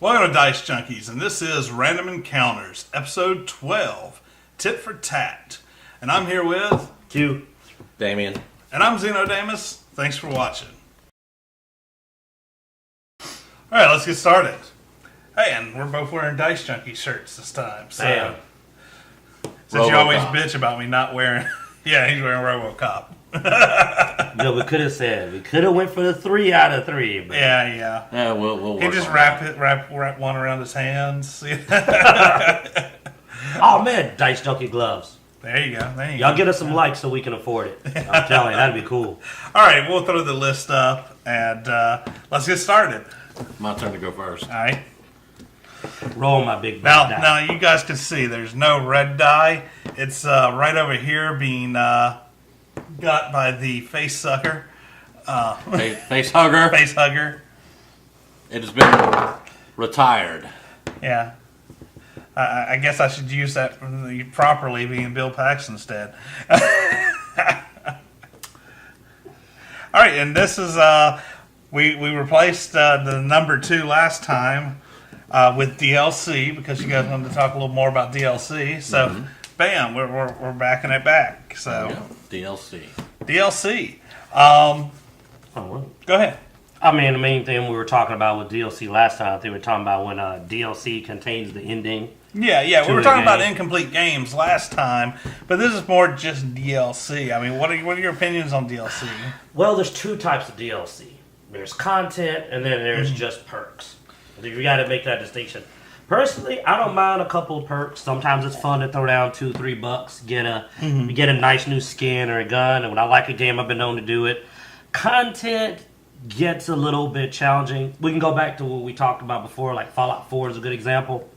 Welcome to Dicejunkies, and this is Random Encounters, episode 12, Tit for Tat. And I'm here with... Q. Damien. And I'm Xenodamus. Thanks for watching. Alright, let's get started. Hey, and we're both wearing Dicejunkie shirts this time. So, Damn. since you always RoboCop. bitch about me not wearing... Yeah, he's wearing RoboCop. No, we could have went for the 3 out of 3. But Yeah. Yeah, we'll work He just on wrap one around his hands. Oh man, Dice Junkie gloves. There you go. Y'all get us some likes so we can afford it. I'm telling you, that'd be cool. All right, we'll throw the list up and let's get started. that. My turn to go first. All right. Roll my big die. Now you guys can see there's no red die. It's right over here being got by the face sucker, Face hugger. face hugger. It has been retired. Yeah. I guess I should use that properly, being Bill Paxton instead. All right, and this is we replaced the number 2 last time with DLC because you guys wanted to talk a little more about DLC. So, bam, we're backing it back. So, Yeah, DLC. DLC. Oh, well. Go ahead. I mean, the main thing we were talking about with DLC last time, I think we were talking about when DLC contains the ending. Yeah. We To were the talking about game. incomplete games last time, but this is more just DLC. I mean, what are your opinions on DLC? Well, there's 2 types of DLC. There's content, and then there's just perks. You got to make that distinction. Personally, I don't mind a couple of perks. Sometimes it's fun to throw down $2-3, get a nice new skin or a gun. And when I like a game, I've been known to do it. Content gets a little bit challenging. We can go back to what we talked about before, like Fallout 4 is a good example.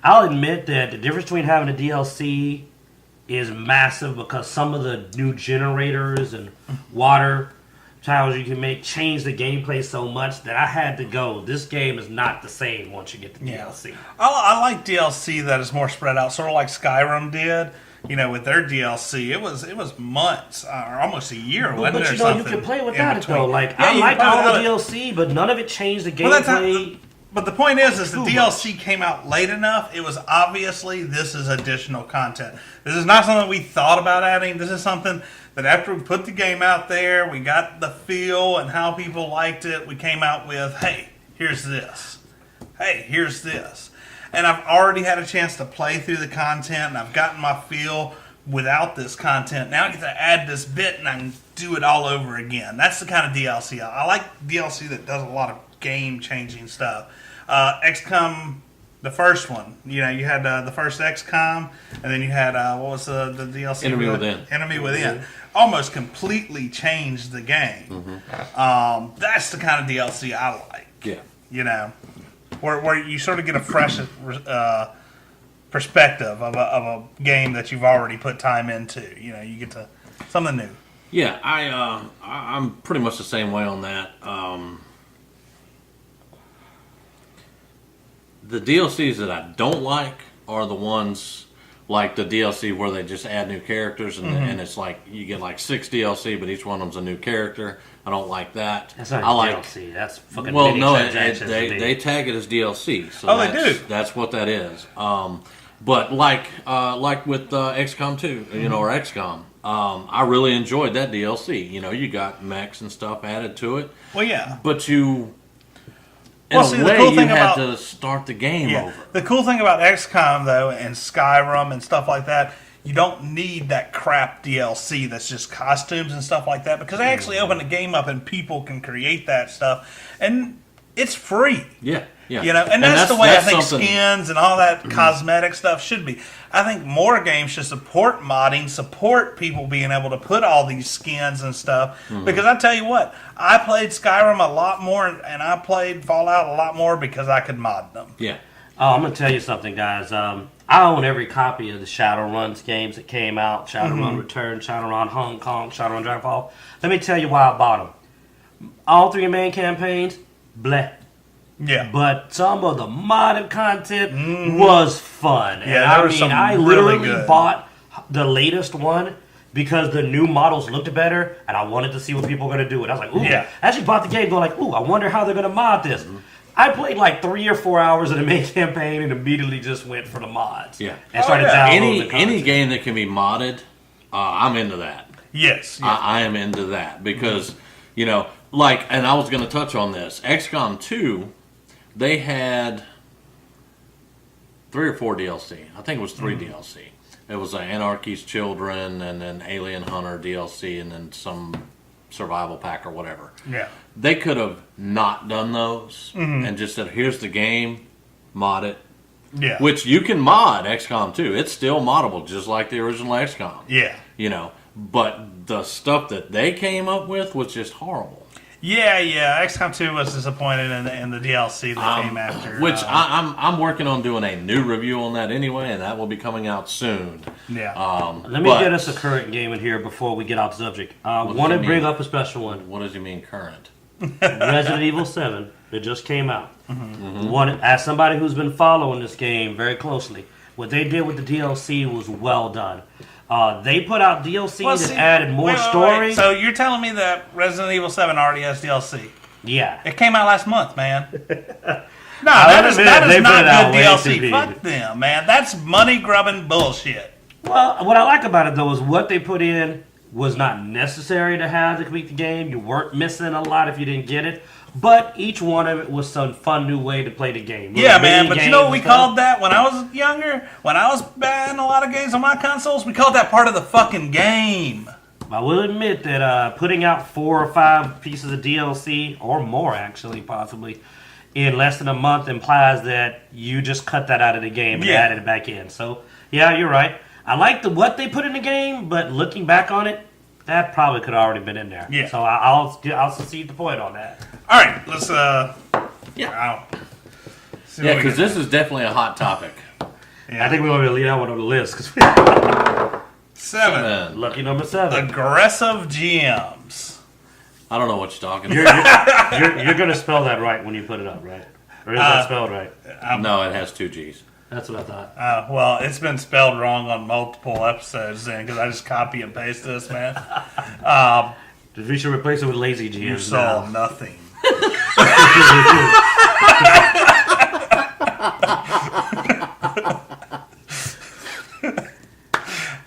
I'll admit that the difference between having a DLC is massive because some of the new generators and water towers you can make change the gameplay so much that I had to go. This game is not the same once you get the DLC. I like DLC that is more spread out, sort of like Skyrim did. You know, with their DLC, it was months or almost a year. But wasn't you there know, you something can play in without it between? though. Like Yeah, I you like can play all the without it. DLC, but none of it changed the Well, gameplay. But the point is the Too DLC came out late enough. It was obviously this is additional content. This is not something we thought about adding. This is something that after we put the game out there, we got the feel and how people liked it. We came out with, hey, here's this. Hey, here's this. And I've already had a chance to play through the content, and I've gotten my feel without this content. Now I get to add this bit, and I can do it all over again. That's the kind of DLC. I like DLC that does a lot of game-changing stuff. XCOM, the first one. You know, you had the first XCOM, and then you had, what was the DLC? Enemy Within. Enemy Within. Almost completely changed the game. That's the kind of DLC I like. Yeah. You know, where you sort of get a fresh perspective of a game that you've already put time into. You know, you get to something new. Yeah, I'm pretty much the same way on that. The DLCs that I don't like are the ones like the DLC where they just add new characters and it's like you get like 6 DLC, but each one of them's a new character. I don't like that. That's not I like, DLC. That's fucking well, mini no, transactions to me. they tag it as DLC. So They do. That's what that is. But like with XCOM 2, you know, or XCOM, I really enjoyed that DLC. You know, you got mechs and stuff added to it. Well, yeah. But you, in Well, a see, the way, cool you thing had about- to start the game Yeah. over. The cool thing about XCOM, though, and Skyrim and stuff like that, you don't need that crap DLC that's just costumes and stuff like that because they actually open the game up and people can create that stuff. And it's free. Yeah. You know, and that's the way I think something- skins and all that cosmetic stuff should be. I think more games should support modding, support people being able to put all these skins and stuff. Because I tell you what, I played Skyrim a lot more and I played Fallout a lot more because I could mod them. Yeah. Oh, I'm gonna tell you something, guys. I own every copy of the Shadowruns games that came out. Shadowrun Return, Shadowrun Hong Kong, Shadowrun Dragonfall. Let me tell you why I bought them. All 3 main campaigns, bleh. Yeah. But some of the modded content was fun. And Yeah, there I was mean, some I really literally good. bought the latest one because the new models looked better, and I wanted to see what people were going to do. And I was like, ooh. Yeah. I actually bought the game going like, ooh, I wonder how they're going to mod this. I played like 3 or 4 hours of the main campaign and immediately just went for the mods. Yeah. And started downloading the Any content. game that can be modded, I'm into that. Yes. I am into that because, you know, like, and I was going to touch on this. XCOM 2, they had 3 or 4 DLC. I think it was 3 DLC. It was Anarchy's Children and then Alien Hunter DLC and then some survival pack or whatever. Yeah. They could have not done those and just said, here's the game, mod it. Yeah. Which you can mod XCOM 2. It's still moddable, just like the original XCOM. Yeah. You know, but the stuff that they came up with was just horrible. Yeah. XCOM 2 was disappointed in the DLC that came after. Which I'm working on doing a new review on that anyway, and that will be coming out soon. Yeah. Let me get us a current game in here before we get off the subject. I want to bring up a special one. What does he mean current? Resident Evil 7. It just came out. As somebody who's been following this game very closely, what they did with the DLC was well done. They put out DLC that added more story. So you're telling me that Resident Evil 7 already has DLC? Yeah. It came out last month, man. No, that is not good DLC. Fuck them, man. That's money grubbing bullshit. Well, what I like about it though is what they put in was not necessary to have to complete the game. You weren't missing a lot if you didn't get it. But each one of it was some fun new way to play the game. Yeah, man, but you know what we called that when I was younger? When I was buying a lot of games on my consoles, we called that part of the fucking game. I will admit that putting out 4 or 5 pieces of DLC, or more actually, possibly, in less than a month implies that you just cut that out of the game and added it back in. So, yeah, you're right. I like what they put in the game, but looking back on it, that probably could have already been in there. Yeah. So I'll concede the point on that. All right, let's Yeah, because this is definitely a hot topic. Yeah. I think we want to leave that one on the list. 7. Lucky number 7. Aggressive GMs. I don't know what you're talking You're about. you're going to spell that right when you put it up, right? Or is that spelled right? No, it has 2 G's. That's what I thought. Well, it's been spelled wrong on multiple episodes then because I just copy and paste this, man. We should replace it with lazy GMs. You saw nothing.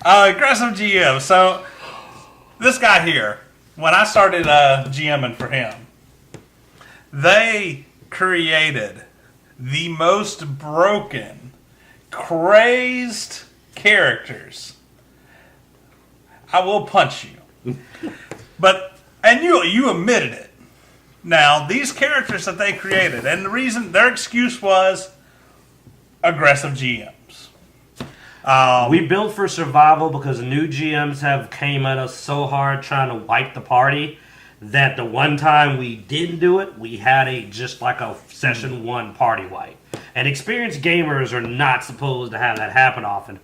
Aggressive GM. So, this guy here, when I started GMing for him, they created the most broken, crazed characters. I will punch you. And you admitted it. Now, these characters that they created, and the reason, their excuse was aggressive GMs. We built for survival because new GMs have came at us so hard trying to wipe the party that the one time we didn't do it, we had just like a session 1 party wipe. And experienced gamers are not supposed to have that happen often.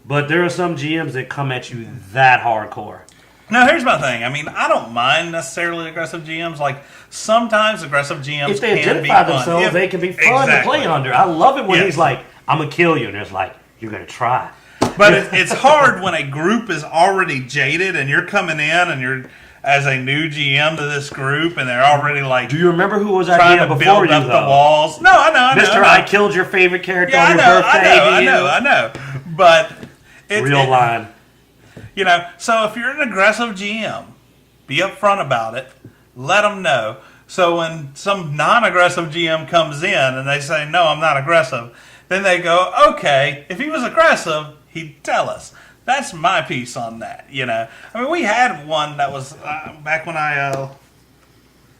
But there are some GMs that come at you that hardcore. Now, here's my thing. I mean, I don't mind necessarily aggressive GMs. Like, sometimes aggressive GMs If they can be identify fun. themselves, they can be fun to play under. I love it when he's like, I'm going to kill you. And it's like, you're going to try. But it's hard when a group is already jaded and you're coming in and you're as a new GM to this group and they're already like... Do you remember who was trying idea to before build you, up though? the walls? No, I know. Mr. I killed your favorite character on your birthday. I know. But... Real line. You know, so if you're an aggressive GM, be upfront about it. Let them know. So when some non-aggressive GM comes in and they say, no, I'm not aggressive, then they go, okay, if he was aggressive, he'd tell us. That's my piece on that, you know. I mean, we had one that was back when I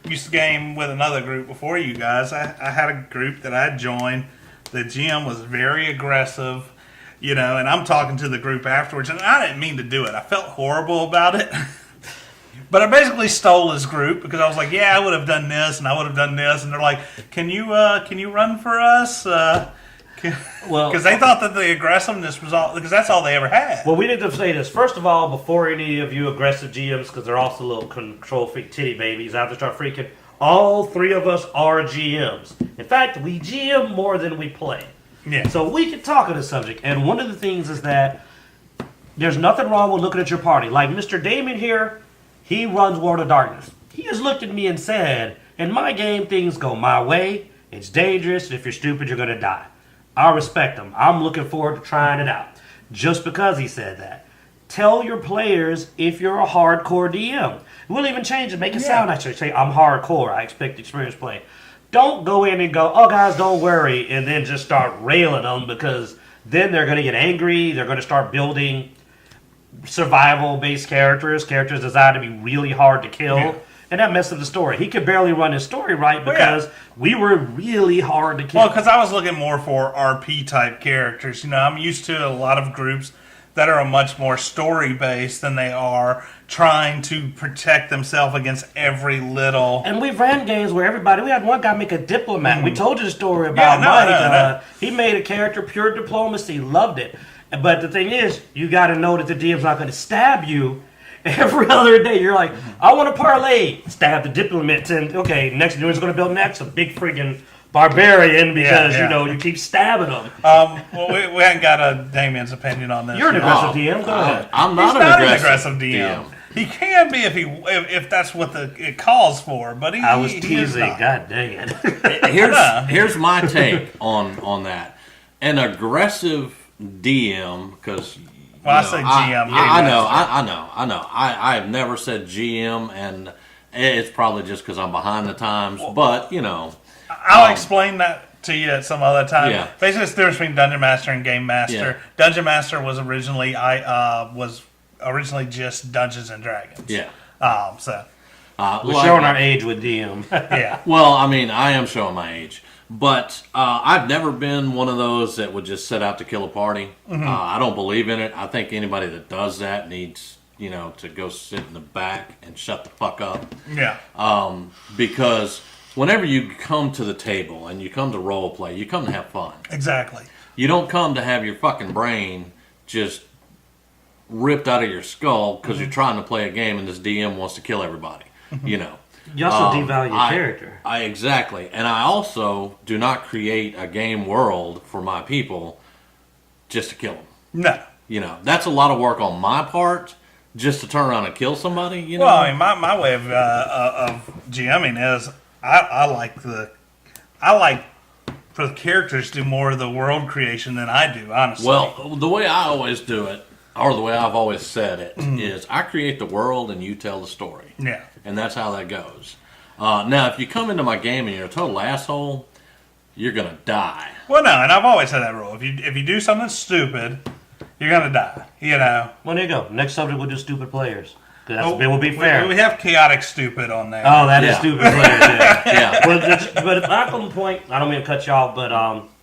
used to game with another group before you guys. I had a group that I joined. The GM was very aggressive. You know, and I'm talking to the group afterwards, and I didn't mean to do it. I felt horrible about it. But I basically stole his group because I was like, yeah, I would have done this, and I would have done this. And they're like, can you run for us? Because they thought that the aggressiveness was all, because that's all they ever had. Well, we need to say this. First of all, before any of you aggressive GMs, because they're also little control freak titty babies out there start freaking, all 3 of us are GMs. In fact, we GM more than we play. Yeah. So we can talk on the subject, and one of the things is that there's nothing wrong with looking at your party. Like Mr. Damon here, he runs World of Darkness. He has looked at me and said, in my game, things go my way, It's dangerous. And if you're stupid, you're gonna die. I respect him. I'm looking forward to trying it out. Just because he said that. Tell your players if you're a hardcore DM. We'll even change it. Make it sound nicer. Say, I'm hardcore. I expect experienced play. Don't go in and go, oh, guys, don't worry, and then just start railing them, because then they're going to get angry. They're going to start building survival-based characters designed to be really hard to kill. Yeah. And that messed up the story. He could barely run his story right because we were really hard to kill. Well, because I was looking more for RP-type characters. You know, I'm used to a lot of groups that are much more story-based than they are trying to protect themselves against every little... And we've ran games where we had one guy make a diplomat. We told you the story about Mike. He made a character, pure diplomacy, loved it. But the thing is, you got to know that the DM's not going to stab you every other day. You're like, I want to parlay. Stab the diplomat. And okay, next you're going to build next a big friggin' barbarian because, you know, you keep stabbing them. Well, we haven't got a Damien's opinion on this. You're an aggressive DM. Go ahead. I'm not an aggressive DM. He can be if that's what it calls for, but I was teasing. God dang it. Here's my take on that. An aggressive DM, because... Well, I say GM. I know. I have never said GM, and it's probably just because I'm behind the times. But, you know... I'll explain that to you at some other time. Yeah. Basically, it's the difference between Dungeon Master and Game Master. Yeah. Dungeon Master was originally just Dungeons and Dragons. Yeah. We're showing our age with DM. Yeah. Well, I mean, I am showing my age. But I've never been one of those that would just set out to kill a party. Mm-hmm. I don't believe in it. I think anybody that does that needs, to go sit in the back and shut the fuck up. Yeah. Because whenever you come to the table and you come to role play, you come to have fun. Exactly. You don't come to have your fucking brain just ripped out of your skull because you're trying to play a game and this DM wants to kill everybody. You also devalue your character. Exactly. And I also do not create a game world for my people just to kill them. No. That's a lot of work on my part just to turn around and kill somebody. Well, I mean, my way of GMing is I like for the characters to do more of the world creation than I do, honestly. Well, the way I always do it, or the way I've always said it, is I create the world and you tell the story. Yeah. And that's how that goes. Now, if you come into my game and you're a total asshole, you're going to die. Well, no, and I've always had that rule. If you do something stupid, you're going to die, Well, there you go. Next subject, we'll do stupid players. It will be fair. We have chaotic stupid on there. Oh, that is stupid players, yeah. But back on the point, I don't mean to cut you off, but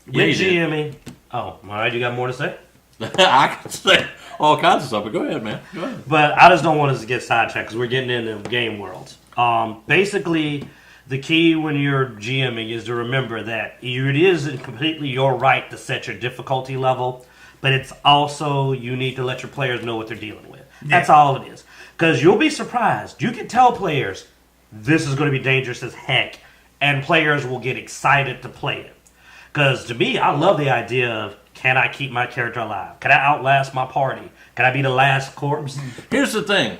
with GMing... Oh, all right, you got more to say? I can say all kinds of stuff, but go ahead, man. Go ahead. But I just don't want us to get sidetracked because we're getting into game worlds. Basically, the key when you're GMing is to remember that it isn't completely your right to set your difficulty level, but it's also you need to let your players know what they're dealing with. That's all it is. Because you'll be surprised. You can tell players this is going to be dangerous as heck, and players will get excited to play it. Because to me, I love the idea of, can I keep my character alive? Can I outlast my party? Can I be the last corpse? Here's the thing.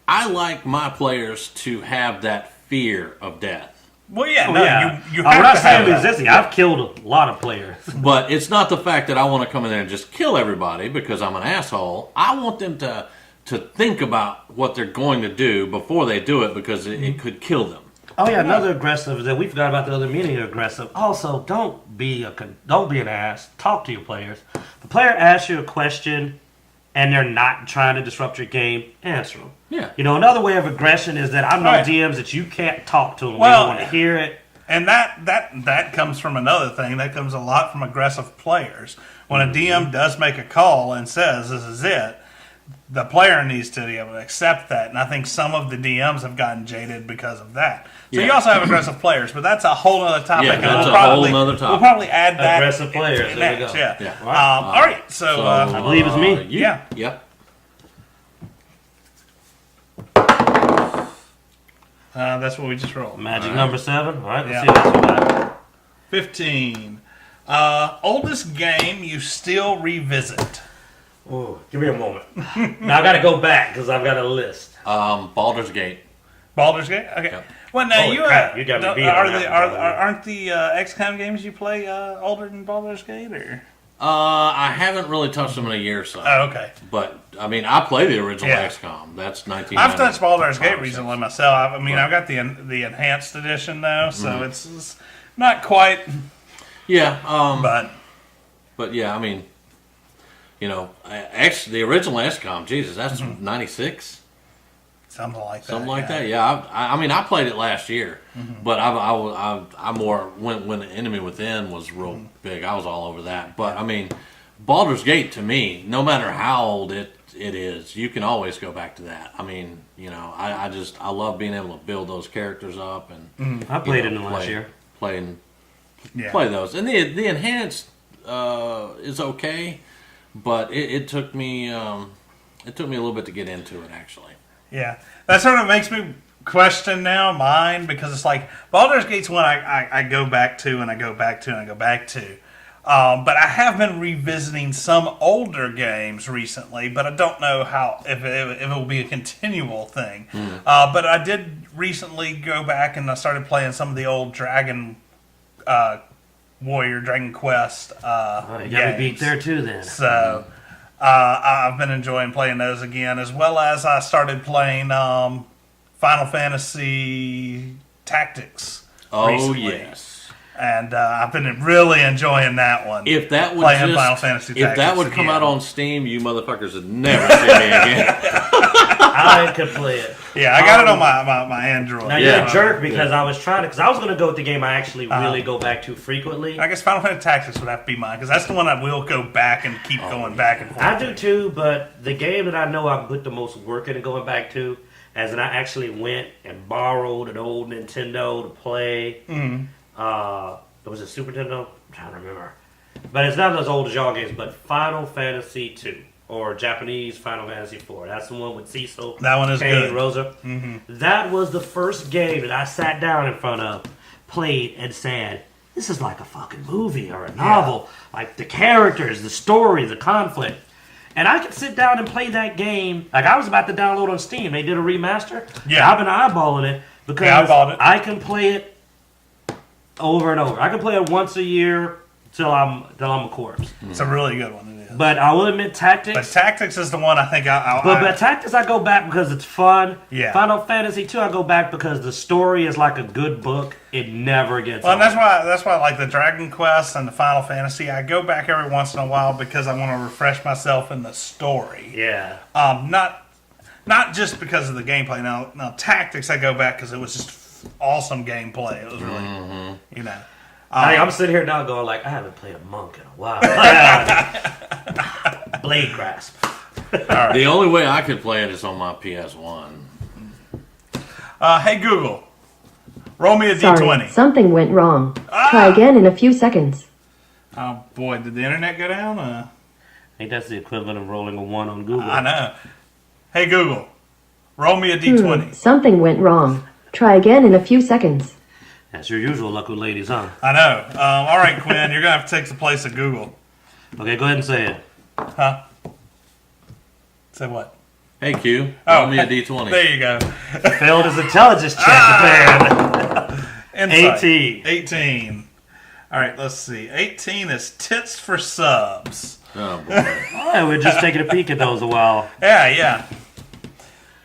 I like my players to have that fear of death. Well, yeah, you I'm not saying resisting. I've killed a lot of players. But it's not the fact that I want to come in there and just kill everybody because I'm an asshole. I want them to think about what they're going to do before they do it because it could kill them. Oh yeah, another aggressive that we forgot about the other meaning of aggressive. Also, don't be an ass. Talk to your players. If a player asks you a question and they're not trying to disrupt your game, answer them. Yeah. Another way of aggression is that I know DMs that you can't talk to them. Well, they don't want to hear it. And that comes from another thing. That comes a lot from aggressive players. When a DM does make a call and says, this is it, the player needs to be able to accept that. And I think some of the DMs have gotten jaded because of that. So you also have aggressive players, but that's a whole other topic. Yeah, that's a whole other topic. We'll probably add that. Aggressive players. There we go. Yeah. All All right. So I believe it's me. Yeah. Yep. That's what we just rolled. Magic number 7. All right, let's see what we got. 15. Oldest game you still revisit. Oh, give me a moment. Now I got to go back because I've got a list. Baldur's Gate. Baldur's Gate? Okay. Yep. Well, now Holy crap, you got me beat on that one, brother. aren't the XCOM games you play older than Baldur's Gate? Or? I haven't really touched them in a year or so. Oh, okay. But I mean, I play the original Yeah. XCOM. That's 19. I've touched Baldur's Gate recently myself. I mean, I've got the enhanced edition though, so Mm-hmm. it's not quite. Yeah. But yeah, I mean, you know, the original XCOM. Jesus, that's 96. something like that. Something like that. Yeah. I mean, I played it last year, but I more when the Enemy Within was real big. I was all over that. But I mean, Baldur's Gate to me, no matter how old it is, you can always go back to that. I mean, you know, I love being able to build those characters up and I played it in the last year. Play Yeah. those, and the enhanced is okay, but it took me a little bit to get into it actually. Yeah, that sort of makes me question now mine because it's like Baldur's Gate's one I go back to and I go back to and I go back to. But I have been revisiting some older games recently, but I don't know if it will be a continual thing. But I did recently go back and I started playing some of the old Dragon Quest You got me games. beat there too then. So I've been enjoying playing those again, as well as I started playing Final Fantasy Tactics. Oh recently. yes. And I've been really enjoying that one. If that would playing Final Fantasy if Tactics that would come again. out on Steam, you motherfuckers would never see me again. I could play it. Yeah, I got it on my Android. Now you're a jerk because I was going to go with the game I actually really go back to frequently. I guess Final Fantasy Tactics would have to be mine because that's the one I will go back and keep going back and forth. I do too, but the game that I know I put the most work into going back to, as in I actually went and borrowed an old Nintendo to play. Was it Super Nintendo? I'm trying to remember. But it's not as old as y'all games, but Final Fantasy 2. Or Japanese Final Fantasy 4. That's the one with Cecil. That one is Kane, good. Rosa. That was the first game that I sat down in front of, played, and said, this is like a fucking movie or a novel. Like the characters, the story, the conflict. And I could sit down and play that game. Like I was about to download on Steam. They did a remaster. Yeah. I've been eyeballing it because Yeah, I bought it. I can play it over and over. I can play it once a year till I'm a corpse. It's a really good one. It is. But I will admit, Tactics. But Tactics is the one I think But Tactics, I go back because it's fun. Yeah. Final Fantasy 2, I go back because the story is like a good book. It never gets Well, old. and that's why like the Dragon Quest and the Final Fantasy, I go back every once in a while because I want to refresh myself in the story. Yeah. Not just because of the gameplay. Now Tactics, I go back because it was just awesome gameplay. It was really, you know. I'm sitting here now going like, I haven't played a monk in a while. Blade Grasp. The only way I could play it is on my PS1. Hey Google, roll me a Sorry, D20. something went wrong. Try again in a few seconds. Oh boy, did the internet go down? I think that's the equivalent of rolling a 1 on Google. I know. Hey Google, roll me a D20. Something went wrong. Try again in a few seconds. That's your usual luck with ladies, huh? I know. All right, Quinn, you're gonna have to take the place of Google. Okay, go ahead and say it. Huh? Say what? Hey Q, Oh, roll me a D20. There you go. Failed his intelligence check, man. Insight. 18. 18. All right, let's see. 18 is tits for subs. Oh boy. Yeah, we're just taking a peek at those a while. Yeah.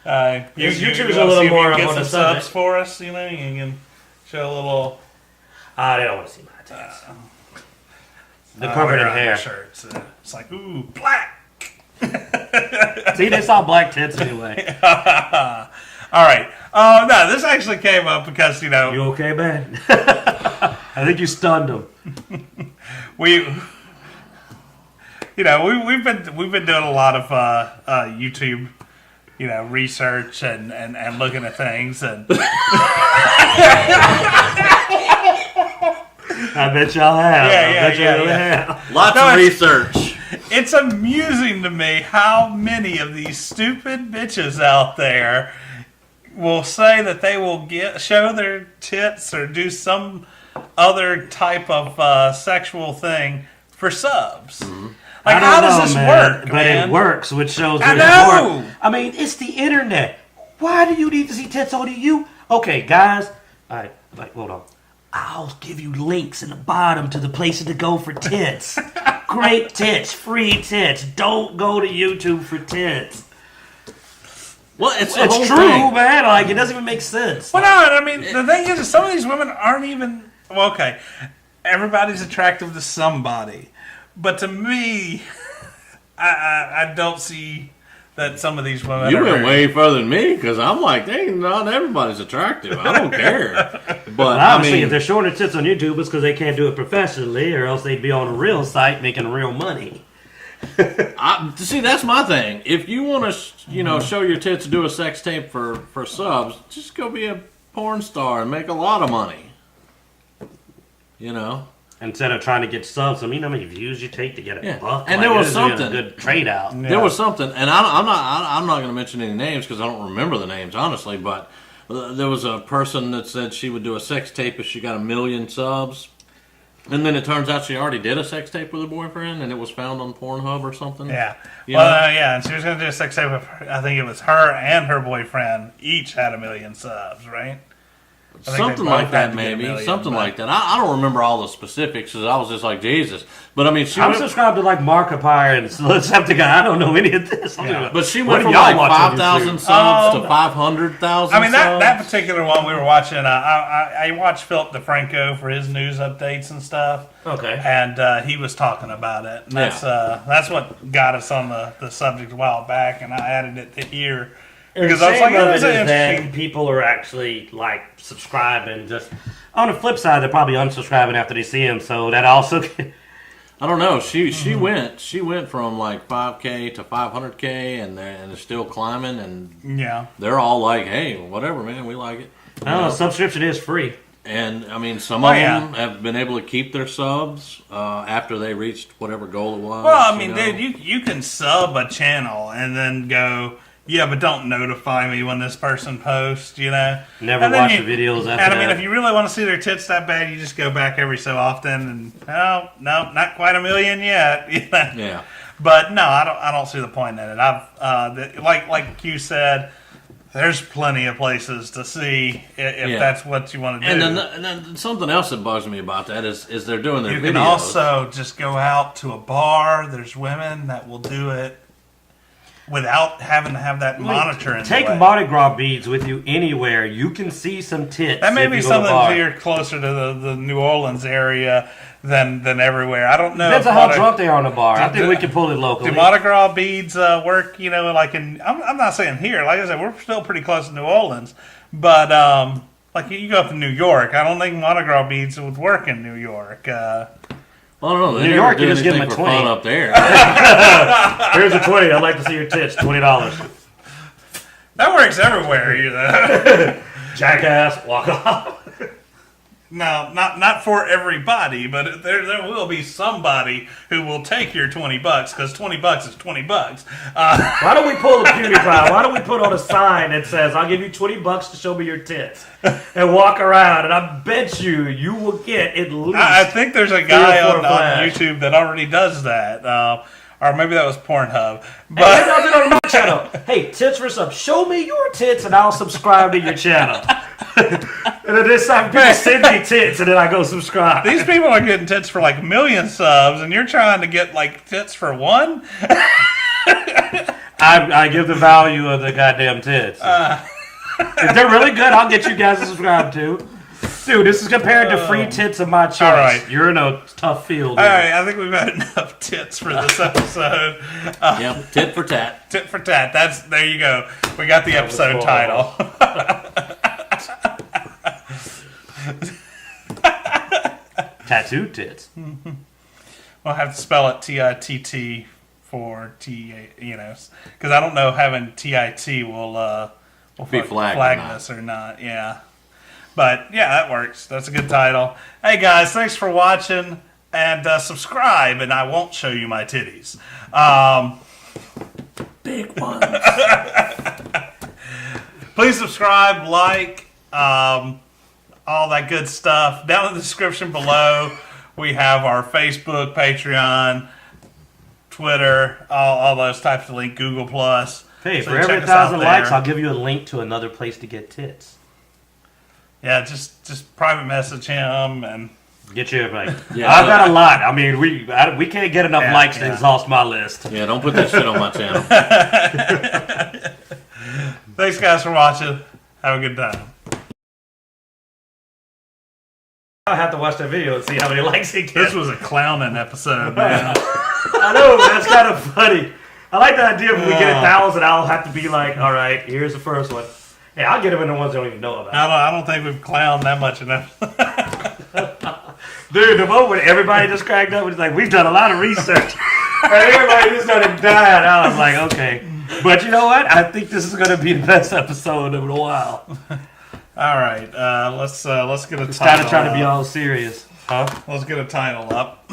YouTube's wanna a little see if more you can get on some the subs subject. for us. You know, you can show a little. They don't want to see my tits. The covered in around your hair. shirts. It's like ooh, black. See, they saw black tits anyway. All right. Oh no, this actually came up because You okay, man? I think you stunned him. we've been doing a lot of YouTube, research and looking at things and. I bet y'all have. Yeah, I bet you really yeah. have. Lots No, of it's- research. It's amusing to me how many of these stupid bitches out there will say that they will show their tits or do some other type of sexual thing for subs. Like, I don't how does know, this man, work? But man? it works, which shows I that it's know. more. I mean, it's the internet. Why do you need to see tits on you? Okay, guys. All right, hold on. I'll give you links in the bottom to the places to go for tits. Great tits, free tits. Don't go to YouTube for tits. Well, it's true, man. Like, it doesn't even make sense. Well, no, I mean, the thing is, some of these women aren't even. Well, okay, everybody's attractive to somebody, but to me, I don't see that some of these women. You went way further than me because I'm like, dang, not everybody's attractive. I don't care. But obviously, if they're showing their tits on YouTube, it's because they can't do it professionally, or else they'd be on a real site making real money. See, that's my thing. If you want to, show your tits and do a sex tape for subs, just go be a porn star and make a lot of money. Instead of trying to get subs, I mean, how many views you take to get a buck? And there was something a good trade out. Yeah. There was something, and I'm not going to mention any names because I don't remember the names honestly. But there was a person that said she would do a sex tape if she got 1 million subs. And then it turns out she already did a sex tape with her boyfriend, and it was found on Pornhub or something. Yeah. And she was going to do a sex tape with her. I think it was her and her boyfriend each had 1 million subs, right? Something like that, maybe. Something like that. I don't remember all the specifics because I was just like, Jesus. But I mean, I'm subscribed to like Markiplier and Septicon. I don't know any of this. Yeah. But she went from like 5,000 subs to 500,000 I mean, that particular one we were watching, I watched Philip DeFranco for his news updates and stuff. Okay. And he was talking about it. And that's what got us on the subject a while back, and I added it to here. Because I was like, it is that people are actually like subscribing. Just on the flip side, they're probably unsubscribing after they see him. So that also, I don't know. She went from like 5K to 500K, and they're still climbing. And they're all like, hey, whatever, man, we like it. Subscription is free. And I mean, some of them have been able to keep their subs after they reached whatever goal it was. Well, I mean, dude, you can sub a channel and then go. Yeah, but don't notify me when this person posts, Never watch the videos after that. And I mean, if you really want to see their tits that bad, you just go back every so often and, no, not quite 1 million yet. Yeah. But no, I don't see the point in it. Like you said, there's plenty of places to see if that's what you want to do. And then something else that bugs me about that is they're doing their videos. You can also just go out to a bar. There's women that will do it without having to have that monitor in the way. Take Mardi Gras beads with you anywhere. You can see some tits. That may be something here closer to the New Orleans area than everywhere. I don't know. Depends on how drunk they are in the bar. I think we can pull it locally. Do Mardi Gras beads work, like in... I'm not saying here. Like I said, we're still pretty close to New Orleans. But, like, you go up to New York. I don't think Mardi Gras beads would work in New York. Well, I don't know. New York, you just give them a 20 up there. Here's a 20. I'd like to see your tits. $20. That works everywhere. Jackass, walk off. No, not for everybody, but there will be somebody who will take your $20 because $20 is $20. Why don't we pull the PewDiePie? Why don't we put on a sign that says, "I'll give you $20 to show me your tits," and walk around, and I bet you will get at least. I think there's a guy on YouTube that already does that. Or maybe that was Pornhub. But hey, I'll do it on my channel. Hey, tits for sub. Show me your tits and I'll subscribe to your channel. And then this time people send me tits and then I go subscribe. These people are getting tits for like 1 million subs and you're trying to get like tits for one? I give the value of the goddamn tits. If they're really good, I'll get you guys to subscribe to. Dude, this is compared to free tits of my choice. All right. You're in a tough field. All right, I think we've had enough tits for this episode. Yep, tit for tat. Tit for tat. There you go. We got the episode title. Tattooed tits. We'll have to spell it TITT for T, because I don't know having TIT will be flag us or not. Yeah. But, yeah, that works. That's a good title. Hey, guys, thanks for watching. And subscribe, and I won't show you my titties. Big ones. Please subscribe, like, all that good stuff. Down in the description below, we have our Facebook, Patreon, Twitter, all those types of links, Google+. Hey, so for every 1,000 likes, I'll give you a link to another place to get tits. Yeah, just private message him and Get you like. Yeah. I've got a lot. I mean, we can't get enough likes to yeah. exhaust my list. Yeah, don't put that shit on my channel. Thanks, guys, for watching. Have a good time. I have to watch that video and see how many likes it This gets. was a clowning episode, man. I know, man. That's kind of funny. I like the idea if we get 1,000, I'll have to be like, all right, here's the first one. Hey, I'll get them in the ones they don't even know about. I don't think we've clowned that much enough. Dude, the moment everybody just cracked up, it's like, we've done a lot of research. And everybody just started dying. I was like, okay. But you know what? I think this is going to be the best episode in a while. All right, let's get a title. Started trying to be up. all serious. Huh? Let's get a title up.